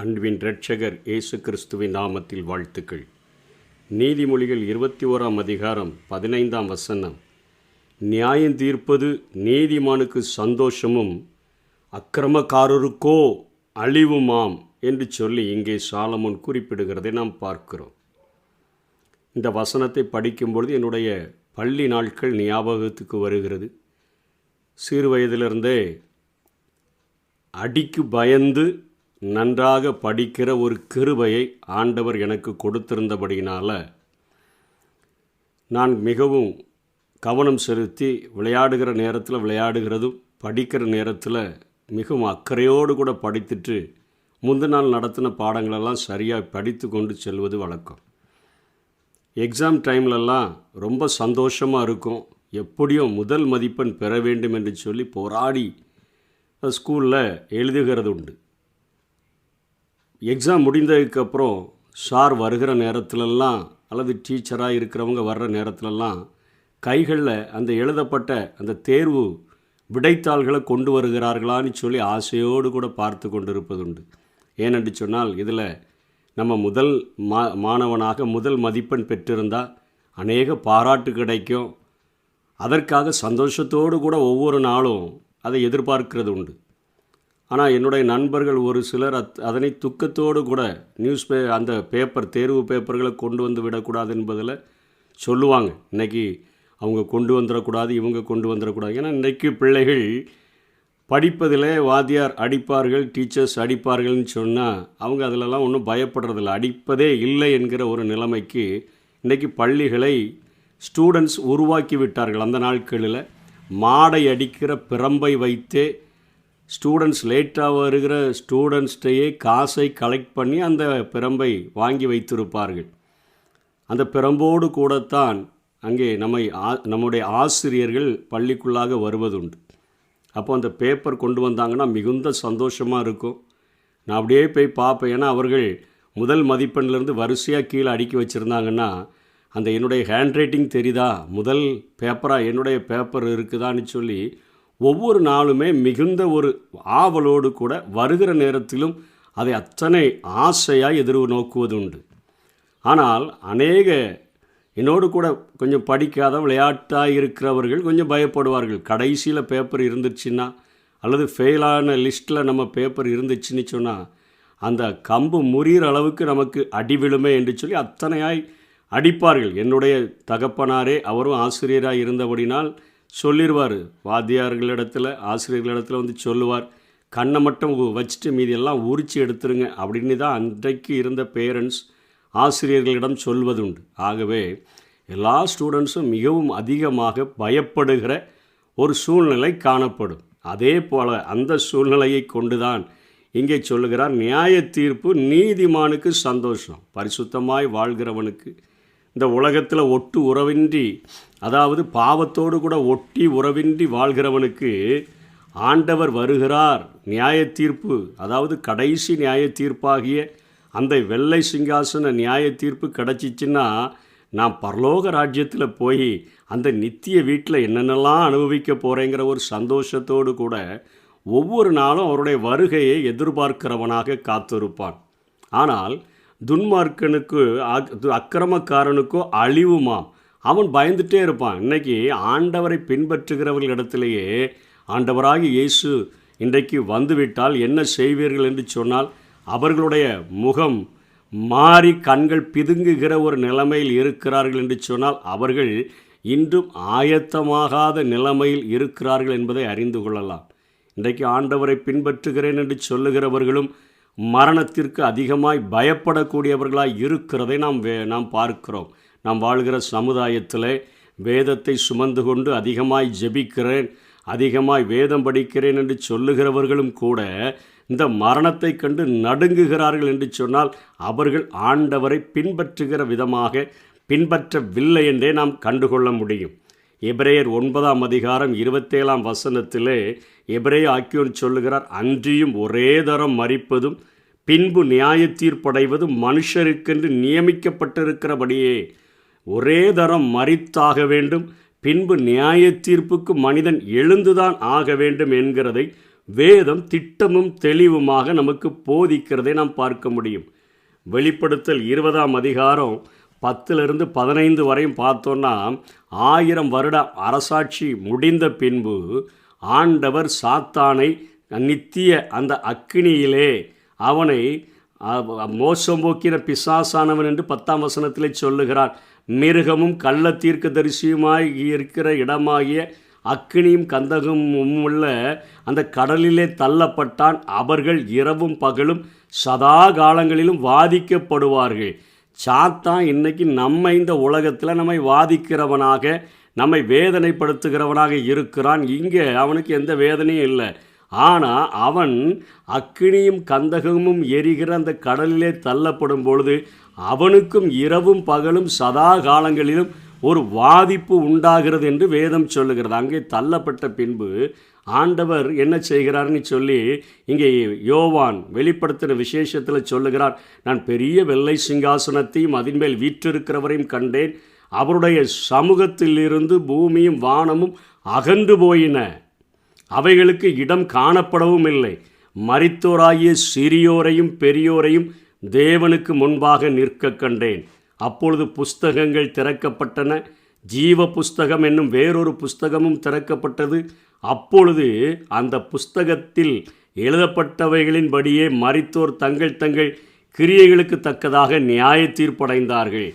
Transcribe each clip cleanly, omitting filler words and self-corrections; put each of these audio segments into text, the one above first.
அன்பின் இரட்சகர் இயேசு கிறிஸ்துவின் நாமத்தில் வாழ்த்துக்கள். நீதிமொழிகள் 21 அதிகாரம் 15 நியாயம் தீர்ப்பது நீதிமானுக்கு சந்தோஷமும் அக்கிரமக்காரருக்கோ அழிவுமாம் என்று சொல்லி இங்கே சாலமோன் குறிப்பிடுகிறதை நாம் பார்க்கிறோம். இந்த வசனத்தை படிக்கும்பொழுது என்னுடைய பள்ளி நாட்கள் ஞாபகத்துக்கு வருகிறது. சிறு வயதிலிருந்தே அடிக்கு பயந்து நன்றாக படிக்கிற ஒரு கிருபையை ஆண்டவர் எனக்கு கொடுத்திருந்தபடியினால் நான் மிகவும் கவனம் செலுத்தி விளையாடுகிற நேரத்தில் விளையாடுகிறதும் படிக்கிற நேரத்தில் மிகவும் அக்கறையோடு கூட படித்துட்டு முந்தின நாள் நடத்தின பாடங்களெல்லாம் சரியாக படித்து கொண்டு செல்வது வழக்கம். எக்ஸாம் டைம்லலாம் ரொம்ப சந்தோஷமாக இருக்கும். எப்படியும் முதல் மதிப்பெண் பெற வேண்டும் என்று சொல்லி போராடி ஸ்கூலில் எழுதுகிறது உண்டு. எக்ஸாம் முடிந்ததுக்கப்புறம் சார் வருகிற நேரத்திலெல்லாம் அல்லது டீச்சராக இருக்கிறவங்க வர்ற நேரத்திலெல்லாம் கைகளில் அந்த எழுதப்பட்ட அந்த தேர்வு விடைத்தாள்களை கொண்டு வருகிறார்களான்னு சொல்லி ஆசையோடு கூட பார்த்து கொண்டு இருப்பதுண்டு. ஏனென்று சொன்னால் இதில் நம்ம முதல் மாணவனாக முதல் மதிப்பெண் பெற்றிருந்தால் அநேக பாராட்டு கிடைக்கும். அதற்காக சந்தோஷத்தோடு கூட ஒவ்வொரு நாளும் அதை எதிர்பார்க்கிறது உண்டு. ஆனால் என்னுடைய நண்பர்கள் ஒரு சிலர் அதனை துக்கத்தோடு கூட அந்த தேர்வு பேப்பர்களை கொண்டு வந்து விடக்கூடாது என்பதில் சொல்லுவாங்க. இன்றைக்கி அவங்க கொண்டு வந்துடக்கூடாது, இவங்க கொண்டு வந்துடக்கூடாது. ஏன்னா இன்றைக்கி பிள்ளைகள் படிப்பதில் வாத்தியார் அடிப்பார்கள், டீச்சர்ஸ் அடிப்பார்கள்னு சொன்னால் அவங்க அதிலெல்லாம் ஒன்றும் பயப்படுறதில்ல. அடிப்பதே இல்லை என்கிற ஒரு நிலைமைக்கு இன்றைக்கி பள்ளிகளை ஸ்டூடெண்ட்ஸ் உருவாக்கி விட்டார்கள். அந்த நாட்களில் மாடை அடிக்கிற பிரம்பை வைத்தே ஸ்டூடெண்ட்ஸ் லேட்டாக வருகிற ஸ்டூடெண்ட்ஸ்டையே காசை கலெக்ட் பண்ணி அந்த பிரம்பை வாங்கி வைத்திருப்பார்கள். அந்த பிரம்போடு கூடத்தான் அங்கே நம்முடைய ஆசிரியர்கள் பள்ளிக்குள்ளாக வருவதுண்டு. அப்போ அந்த பேப்பர் கொண்டு வந்தாங்கன்னா மிகுந்த சந்தோஷமாக இருக்கும். நான் அப்படியே போய் பார்ப்பேன். ஏன்னா அவர்கள் முதல் மதிப்பெண்லேருந்து வரிசையாக கீழே அடுக்கி வச்சுருந்தாங்கன்னா அந்த என்னுடைய ஹேண்ட் ரைட்டிங் தெரியுதா, முதல் பேப்பராக என்னுடைய பேப்பர் இருக்குதான்னு சொல்லி ஒவ்வொரு நாளுமே மிகுந்த ஒரு ஆவலோடு கூட வருகிற நேரத்திலும் அதை அத்தனை ஆசையாக நோக்குவது உண்டு. ஆனால் அநேக என்னோடு கூட கொஞ்சம் படிக்காத விளையாட்டாக இருக்கிறவர்கள் கொஞ்சம் பயப்படுவார்கள். கடைசியில் பேப்பர் இருந்துச்சுன்னா அல்லது ஃபெயிலான லிஸ்ட்டில் நம்ம பேப்பர் இருந்துச்சுன்னு சொன்னால் அந்த கம்பு முறிகிற அளவுக்கு நமக்கு அடி விழுமே என்று சொல்லி அத்தனையாய் அடிப்பார்கள். என்னுடைய தகப்பனாரே அவரும் ஆசிரியராக இருந்தபடினால் சொல்லிடுவார். வாத்தியார்களிடத்தில் ஆசிரியர்களிடத்தில் வந்து சொல்லுவார், கண்ணை மட்டும் வச்சுட்டு மீதியெல்லாம் உரித்து எடுத்துருங்க அப்படின்னு தான் அன்றைக்கு இருந்த பேரண்ட்ஸ் ஆசிரியர்களிடம் சொல்வதுண்டு. ஆகவே எல்லா ஸ்டூடெண்ட்ஸும் மிகவும் அதிகமாக பயப்படுகிற ஒரு சூழ்நிலை காணப்படும். அதே போல் அந்த சூழ்நிலையை கொண்டு தான் இங்கே சொல்லுகிறார், நியாய தீர்ப்பு நீதிமானுக்கு சந்தோஷம். பரிசுத்தமாய் வாழ்கிறவனுக்கு, இந்த உலகத்தில் ஒட்டு உறவின்றி, அதாவது பாவத்தோடு கூட ஒட்டி உறவின்றி வாழ்கிறவனுக்கு ஆண்டவர் வருகிறார். நியாய தீர்ப்பு, அதாவது கடைசி நியாய தீர்ப்பாகிய அந்த வெள்ளை சிங்காசன நியாய தீர்ப்பு கிடச்சிச்சின்னா நான் பரலோக ராஜ்யத்தில் போய் அந்த நித்திய வீட்டில் என்னென்னலாம் அனுபவிக்க போகிறேங்கிற ஒரு சந்தோஷத்தோடு கூட ஒவ்வொரு நாளும் அவருடைய வருகையை எதிர்பார்க்கிறவனாக காத்திருப்பான். ஆனால் துன்மார்க்கனுக்கு அக்கிரமக்காரனுக்கோ அழிவுமாம், அவன் பயந்துட்டே இருப்பான். இன்றைக்கி ஆண்டவரை பின்பற்றுகிறவர்களிடத்திலேயே ஆண்டவராகி இயேசு இன்றைக்கு வந்துவிட்டால் என்ன செய்வீர்கள் என்று சொன்னால் அவர்களுடைய முகம் மாறி கண்கள் பிதுங்குகிற ஒரு நிலைமையில் இருக்கிறார்கள் என்று சொன்னால் அவர்கள் இன்றும் ஆயத்தமாகாத நிலைமையில் இருக்கிறார்கள் என்பதை அறிந்து கொள்ளலாம். இன்றைக்கு ஆண்டவரை பின்பற்றுகிறேன் என்று சொல்லுகிறவர்களும் மரணத்திற்கு அதிகமாய் பயப்படக்கூடியவர்களாய் இருக்கிறதை நாம் பார்க்கிறோம். நாம் வாழ்கிற சமுதாயத்தில் வேதத்தை சுமந்து கொண்டு அதிகமாய் ஜெபிக்கிறேன், அதிகமாய் வேதம் படிக்கிறேன் என்று சொல்லுகிறவர்களும் கூட இந்த மரணத்தை கண்டு நடுங்குகிறார்கள் என்று சொன்னால் அவர்கள் ஆண்டவரை பின்பற்றுகிற விதமாக பின்பற்றவில்லை என்றே நாம் கண்டுகொள்ள முடியும். எபிரேயர் 9 அதிகாரம் 27 எபிரேய ஆக்கியோன் சொல்லுகிறார், அன்றியும் ஒரே தரம் மரிப்பதும் பின்பு நியாய தீர்ப்படைவதும் மனுஷருக்கென்று நியமிக்கப்பட்டிருக்கிறபடியே ஒரே தரம் மரித்தாக வேண்டும், பின்பு நியாய தீர்ப்புக்கு மனிதன் எழுந்துதான் ஆக வேண்டும் என்கிறதை வேதம் திட்டமும் தெளிவுமாக நமக்கு போதிக்கிறதை நாம் பார்க்க முடியும். வெளிப்படுத்தல் 20ஆம் அதிகாரம் 10-15 வரையும் பார்த்தோன்னா, 1000 வருட அரசாட்சி முடிந்த பின்பு ஆண்டவர் சாத்தானை நித்திய அந்த அக்கினியிலே அவனை மோசம் போக்கின பிசாசானவன் என்று 10ஆம் வசனத்திலே சொல்லுகிறார். மிருகமும் கள்ள தீர்க்கதரிசியுமாய் இருக்கிற இடமாகிய அக்கினியும் கந்தகமும் உள்ள அந்த கடலிலே தள்ளப்பட்டான். அவர்கள் இரவும் பகலும் சதா காலங்களிலும் வாதிக்கப்படுவார்கள். சாத்தான் இன்னைக்கு நம்ம இந்த உலகத்தில் நம்மை வாதிக்கிறவனாக, நம்மை வேதனைப்படுத்துகிறவனாக இருக்கிறான். இங்கே அவனுக்கு எந்த வேதனையும் இல்லை. ஆனால் அவன் அக்கினியும் கந்தகமும் எரிகிற அந்த கடலிலே தள்ளப்படும் பொழுது அவனுக்கும் இரவும் பகலும் சதா காலங்களிலும் ஒரு வாதிப்பு உண்டாகிறது என்று வேதம் சொல்லுகிறது. அங்கே தள்ளப்பட்ட பின்பு ஆண்டவர் என்ன செய்கிறார்னு சொல்லி இங்கே யோவான் வெளிப்படுத்தின விசேஷத்தில் சொல்லுகிறார். நான் பெரிய வெள்ளை சிங்காசனத்தையும் அதன் மேல் வீற்றிருக்கிறவரையும் கண்டேன். அவருடைய சமூகத்திலிருந்து பூமியும் வானமும் அகன்று போயின, அவைகளுக்கு இடம் காணப்படவும் இல்லை. மரித்தோராகிய சிறியோரையும் பெரியோரையும் தேவனுக்கு முன்பாக நிற்க கண்டேன். அப்பொழுது புஸ்தகங்கள் திறக்கப்பட்டன. ஜீவ புஸ்தகம் என்னும் வேறொரு புஸ்தகமும் திறக்கப்பட்டது. அப்பொழுது அந்த புஸ்தகத்தில் எழுதப்பட்டவைகளின்படியே மரித்தோர் தங்கள் தங்கள் கிரியைகளுக்கு தக்கதாக நியாய தீர்ப்படைந்தார்கள்.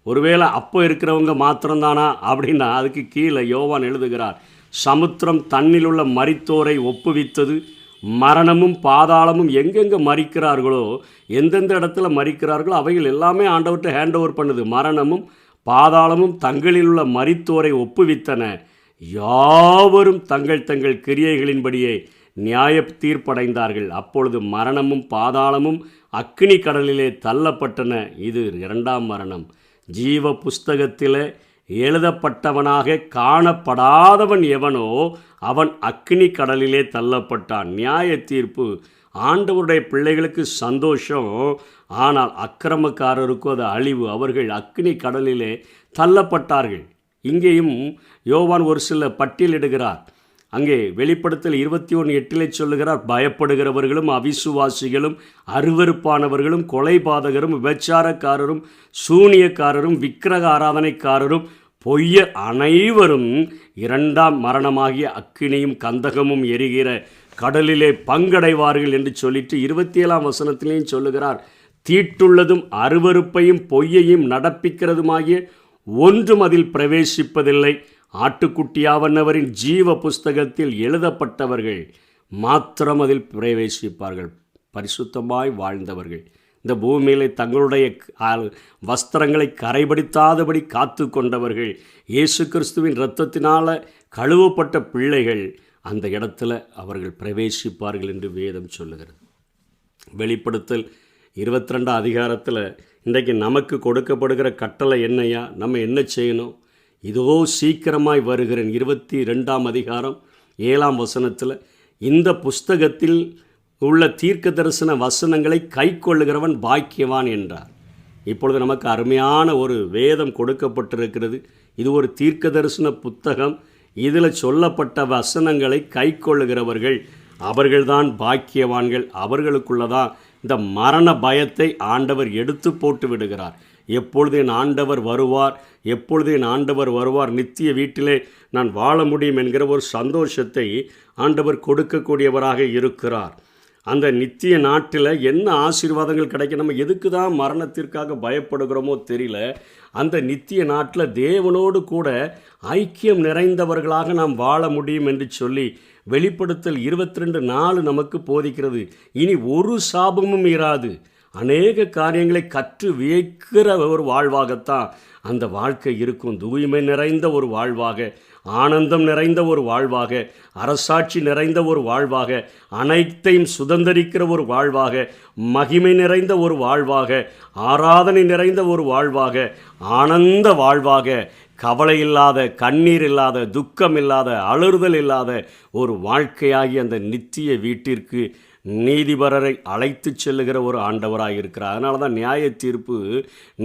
ஒருவேளை அப்போ இருக்கிறவங்க மாத்திரம்தானா அப்படின்னா அதுக்கு கீழே யோவான் எழுதுகிறார், சமுத்திரம் தன்னில் உள்ள மரித்தோரை ஒப்புவித்தது. மரணமும் பாதாளமும் எங்கெங்கே மரிக்கிறார்களோ, எந்தெந்த இடத்துல மரிக்கிறார்களோ அவைகள் எல்லாமே ஆண்டவர்கிட்ட ஹேண்ட் ஓவர் பண்ணுது. மரணமும் பாதாளமும் தங்களில் உள்ள மரித்தோரை ஒப்புவித்தன. யாவரும் தங்கள் தங்கள் கிரியைகளின்படியே நியாய தீர்ப்படைந்தார்கள். அப்பொழுது மரணமும் பாதாளமும் அக்கினி கடலிலே தள்ளப்பட்டன. இது 2ஆம் மரணம். ஜீவ புஸ்தகத்திலே எழுதப்பட்டவனாக காணப்படாதவன் எவனோ அவன் அக்கினி கடலிலே தள்ளப்பட்டான். நியாய தீர்ப்பு ஆண்டவருடைய பிள்ளைகளுக்கு சந்தோஷம், ஆனால் அக்கிரமக்காரருக்கு அது அழிவு. அவர்கள் அக்கினி கடலிலே தள்ளப்பட்டார்கள். இங்கேயும் யோவான் ஒரு சில பட்டியலிடுகிறார். அங்கே வெளிப்படுத்தல் 21:8 சொல்லுகிறார், பயப்படுகிறவர்களும் அவிசுவாசிகளும் அருவருப்பானவர்களும் கொலைபாதகரும் விபச்சாரக்காரரும் சூனியக்காரரும் விக்கிரக ஆராதனைக்காரரும் பொய்யர் அனைவரும் 2ஆம் மரணமாகிய அக்கினியும் கந்தகமும் எரிகிற கடலிலே பங்கடைவார்கள் என்று சொல்லிட்டு 27ஆம் வசனத்திலேயும் சொல்லுகிறார், தீட்டுள்ளதும் அருவருப்பையும் பொய்யையும் நடப்பிக்கிறதுமாகிய ஒன்றும் அதில் பிரவேசிப்பதில்லை. ஆட்டுக்குட்டியாவனவரின் ஜீவ புஸ்தகத்தில் எழுதப்பட்டவர்கள் மாத்திரம் அதில் பிரவேசிப்பார்கள். பரிசுத்தமாய் வாழ்ந்தவர்கள், இந்த பூமியிலே தங்களுடைய வஸ்திரங்களை கரைபடித்தாதபடி காத்து கொண்டவர்கள், இயேசு கிறிஸ்துவின் இரத்தத்தினால் கழுவப்பட்ட பிள்ளைகள் அந்த இடத்துல அவர்கள் பிரவேசிப்பார்கள் என்று வேதம் சொல்லுகிறது. வெளிப்படுத்தல் 22ஆம் அதிகாரத்தில் இன்றைக்கு நமக்கு கொடுக்கப்படுகிற கட்டளை என்னையா, நம்ம என்ன செய்யணும்? இதோ சீக்கிரமாய் வருகிறேன். 22ஆம் அதிகாரம் 7ஆம் வசனத்தில் இந்த புஸ்தகத்தில் உள்ள தீர்க்க தரிசன வசனங்களை கை கொள்ளுகிறவன் பாக்கியவான் என்றார். இப்பொழுது நமக்கு அருமையான ஒரு வேதம் கொடுக்கப்பட்டிருக்கிறது. இது ஒரு தீர்க்க தரிசன புத்தகம். இதில் சொல்லப்பட்ட வசனங்களை கை கொள்ளுகிறவர்கள் அவர்கள்தான் பாக்கியவான்கள். அவர்களுக்குள்ளதான் இந்த மரண பயத்தை ஆண்டவர் எடுத்து போட்டு விடுகிறார். எப்பொழுது என் ஆண்டவர் வருவார், எப்பொழுது என் ஆண்டவர் வருவார், நித்திய வீட்டிலே நான் வாழ முடியும் என்கிற ஒரு சந்தோஷத்தை ஆண்டவர் கொடுக்கக்கூடியவராக இருக்கிறார். அந்த நித்திய நாட்டில் என்ன ஆசீர்வாதங்கள் கிடைக்கும்? நம்ம எதுக்கு தான் மரணத்திற்காக பயப்படுகிறோமோ தெரியல. அந்த நித்திய நாட்டில் தேவனோடு கூட ஐக்கியம் நிறைந்தவர்களாக நாம் வாழ முடியும் என்று சொல்லி வெளிப்படுத்தல் 22:4 நமக்கு போதிக்கிறது. இனி ஒரு சாபமும் இராது. அநேக காரியங்களை கற்று வியக்கிற ஒரு வாழ்வாகத்தான் அந்த வாழ்க்கை இருக்கும். தூய்மை நிறைந்த ஒரு வாழ்வாக, ஆனந்தம் நிறைந்த ஒரு வாழ்வாக, அரசாட்சி நிறைந்த ஒரு வாழ்வாக, அனைத்தையும் சுதந்தரிக்கிற ஒரு வாழ்வாக, மகிமை நிறைந்த ஒரு வாழ்வாக, ஆராதனை நிறைந்த ஒரு வாழ்வாக, ஆனந்த வாழ்வாக, கவலை இல்லாத, கண்ணீர் இல்லாத, துக்கம் இல்லாத, அழுறுதல் இல்லாத ஒரு வாழ்க்கையாகி அந்த நித்திய வீட்டிற்கு நீதிபரரை அழைத்து செல்லுகிற ஒரு ஆண்டவராக இருக்கிறார். அதனால தான் நியாய தீர்ப்பு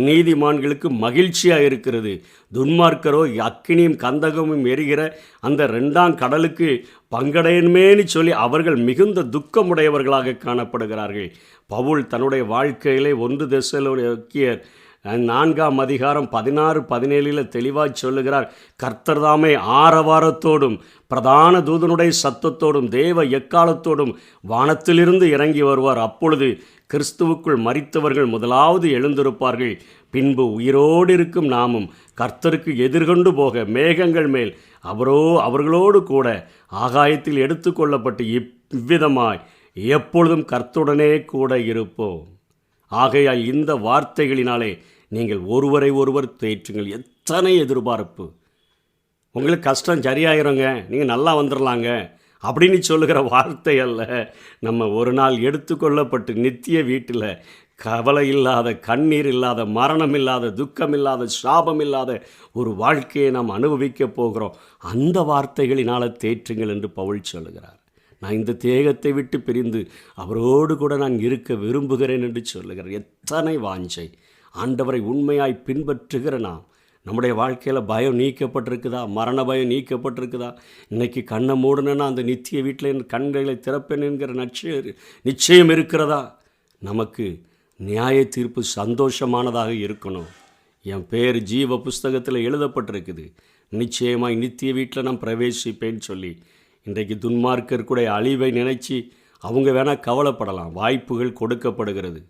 நீதிமான்களுக்கு மகிழ்ச்சியாக இருக்கிறது. துன்மார்க்கரோ அக்கினியும் கந்தகமும் எரிகிற அந்த 2ஆம் கடலுக்கு பங்கடையன்மேனு சொல்லி அவர்கள் மிகுந்த துக்கமுடையவர்களாக காணப்படுகிறார்கள். பவுல் தன்னுடைய வாழ்க்கையிலே 1 தெசலோனிக்கேயர் 4ஆம் அதிகாரம் 16-17 தெளிவாக சொல்லுகிறார். கர்த்தர் தாமே ஆரவாரத்தோடும் பிரதான தூதனுடைய சத்தத்தோடும் தேவ எக்காலத்தோடும் வானத்திலிருந்து இறங்கி வருவார். அப்பொழுது கிறிஸ்துவுக்குள் மரித்தவர்கள் முதலாவது எழுந்திருப்பார்கள். பின்பு உயிரோடு இருக்கும் நாமும் கர்த்தருக்கு எதிர்கொண்டு போக மேகங்கள் மேல் அவர்களோடு கூட ஆகாயத்தில் எடுத்துக்கொள்ளப்பட்டு இவ்விதமாய் எப்பொழுதும் கர்த்தருடனே கூட இருப்போம். ஆகையால் இந்த வார்த்தைகளினாலே நீங்கள் ஒருவரை ஒருவர் தேற்றுங்கள். எத்தனை எதிர்பார்ப்பு! உங்களுக்கு கஷ்டம் சரியாயிருங்க, நீங்கள் நல்லா வந்துடலாங்க அப்படின்னு சொல்லுகிற வார்த்தை அல்ல. நம்ம ஒரு நாள் எடுத்துக்கொள்ளப்பட்டு நித்திய வீட்டில் கவலை இல்லாத, கண்ணீர் இல்லாத, மரணம் இல்லாத, துக்கம் இல்லாத, சாபம் இல்லாத ஒரு வாழ்க்கையை நாம் அனுபவிக்க போகிறோம். அந்த வார்த்தைகளினால் தேற்றுங்கள் என்று பவுல் சொல்லுகிறார். நான் இந்த தேகத்தை விட்டு பிரிந்து அவரோடு கூட நான் இருக்க விரும்புகிறேன் என்று சொல்லுகிறார். எத்தனை வாஞ்சை! ஆண்டவரை உண்மையாய் பின்பற்றுகிற நாம் நம்முடைய வாழ்க்கையில் பயம் நீக்கப்பட்டிருக்குதா? மரண பயம் நீக்கப்பட்டிருக்குதா? இன்றைக்கி கண்ணை மூடணுன்னா அந்த நித்திய வீட்டில் என் கண்களை திறப்பேன் என்கிற நிச்சயம் இருக்கிறதா? நமக்கு நியாய தீர்ப்பு சந்தோஷமானதாக இருக்கணும். என் பேர் ஜீவ புஸ்தகத்தில் எழுதப்பட்டிருக்குது, நிச்சயமாய் நித்திய வீட்டில் நான் பிரவேசிப்பேன்னு சொல்லி இன்றைக்கு துன்மார்க்கருக்குடைய அழிவை நினைச்சு அவங்க வேணால் கவலைப்படலாம். வாய்ப்புகள் கொடுக்கப்படுகிறது.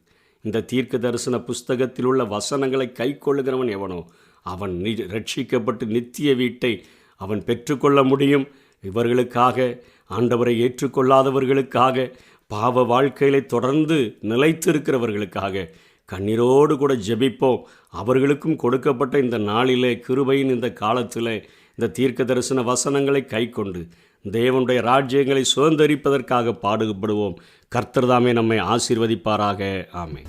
இந்த தீர்க்க தரிசன புஸ்தகத்தில் உள்ள வசனங்களை கை கொள்ளுகிறவன் எவனோ அவன் ரட்சிக்கப்பட்டு நித்திய வீட்டை அவன் பெற்றுக்கொள்ள முடியும். இவர்களுக்காக, ஆண்டவரை ஏற்றுக்கொள்ளாதவர்களுக்காக, பாவ வாழ்க்கையிலே தொடர்ந்து நிலைத்திருக்கிறவர்களுக்காக கண்ணீரோடு கூட ஜெபிப்போம். அவர்களுக்கும் கொடுக்கப்பட்ட இந்த நாளிலே, கிருபையின் இந்த காலத்தில் இந்த தீர்க்க தரிசன வசனங்களை கை கொண்டு தேவனுடைய ராஜ்யங்களை சுதந்தரிப்பதற்காக பாடுபடுவோம். கர்த்தர் தாமே நம்மை ஆசீர்வதிப்பாராக. ஆமென்.